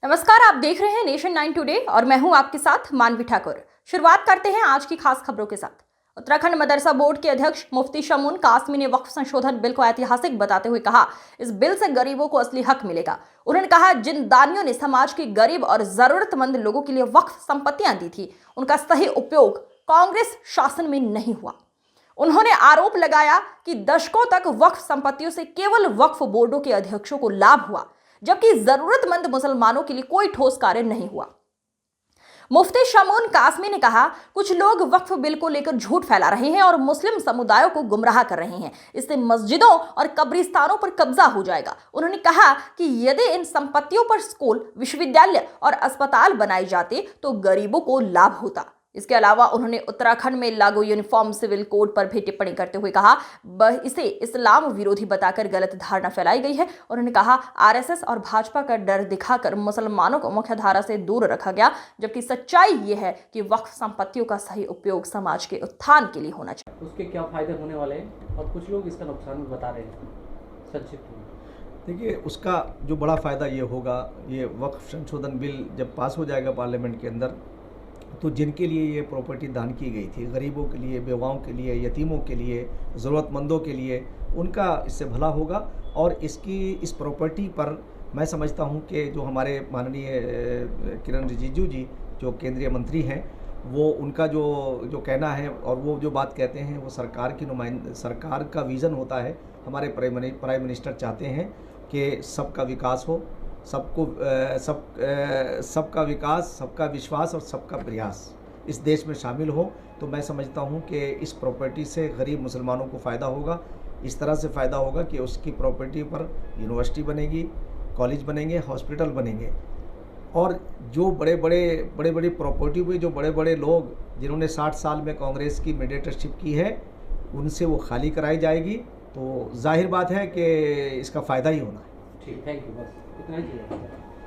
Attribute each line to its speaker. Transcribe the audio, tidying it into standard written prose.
Speaker 1: नमस्कार, आप देख रहे हैं नेशन 9 टुडे और मैं हूं आपके साथ मानवी ठाकुर। शुरुआत करते हैं आज की खास खबरों के साथ। उत्तराखंड मदरसा बोर्ड के अध्यक्ष मुफ्ती शमून कासमी ने वक्फ संशोधन बिल को ऐतिहासिक बताते हुए कहा, इस बिल से गरीबों को असली हक मिलेगा। उन्होंने कहा, जिन दानियों ने समाज के गरीब और जरूरतमंद लोगों के लिए वक्फ संपत्तियां दी थी, उनका सही उपयोग कांग्रेस शासन में नहीं हुआ। उन्होंने आरोप लगाया कि दशकों तक वक्फ संपत्तियों से केवल वक्फ बोर्डों के अध्यक्षों को लाभ हुआ, जबकि जरूरतमंद मुसलमानों के लिए कोई ठोस कार्य नहीं हुआ। मुफ्ती शमून कासमी ने कहा, कुछ लोग वक्फ बिल को लेकर झूठ फैला रहे हैं और मुस्लिम समुदायों को गुमराह कर रहे हैं। इससे मस्जिदों और कब्रिस्तानों पर कब्जा हो जाएगा। उन्होंने कहा कि यदि इन संपत्तियों पर स्कूल, विश्वविद्यालय और अस्पताल बनाए जाते तो गरीबों को लाभ होता। इसके अलावा उन्होंने उत्तराखंड में लागू यूनिफॉर्म सिविल कोड पर भी टिप्पणी करते हुए कहा, इसे इस्लाम विरोधी बताकर गलत धारणा फैलाई गई है। उन्होंने कहा, आरएसएस और भाजपा का डर दिखाकर मुसलमानों को मुख्यधारा से दूर रखा गया, जबकि सच्चाई ये है कि वक्फ संपत्तियों का सही उपयोग समाज के उत्थान के लिए होना चाहिए।
Speaker 2: उसके क्या फायदे होने वाले हैं और कुछ लोग इसका नुकसान भी बता रहे हैं। संक्षिप्त में
Speaker 3: देखिए, उसका जो बड़ा फ़ायदा ये होगा, ये वक्फ संशोधन बिल जब पास हो जाएगा पार्लियामेंट के अंदर, तो जिनके लिए ये प्रॉपर्टी दान की गई थी, गरीबों के लिए, बेवाओं के लिए, यतीमों के लिए, ज़रूरतमंदों के लिए, उनका इससे भला होगा। और इस प्रॉपर्टी पर मैं समझता हूँ कि जो हमारे माननीय किरण रिजिजू जी जो केंद्रीय मंत्री हैं, वो उनका जो कहना है और वो जो बात कहते हैं, वो सरकार का विज़न होता है। हमारे प्राइम मिनिस्टर चाहते हैं कि सबका विकास हो, सबका विकास, सबका विश्वास और सबका प्रयास इस देश में शामिल हो। तो मैं समझता हूं कि इस प्रॉपर्टी से गरीब मुसलमानों को फ़ायदा होगा। इस तरह से फ़ायदा होगा कि उसकी प्रॉपर्टी पर यूनिवर्सिटी बनेगी, कॉलेज बनेंगे, हॉस्पिटल बनेंगे। और जो बड़ी प्रॉपर्टी पे जो बड़े बड़े लोग जिन्होंने 60 साल में कांग्रेस की मीडिएटरशिप की है, उनसे वो खाली कराई जाएगी। तो जाहिर बात है कि इसका फ़ायदा ही होना है।
Speaker 2: ठीक, थैंक यू। बस इतना ही चाहिए।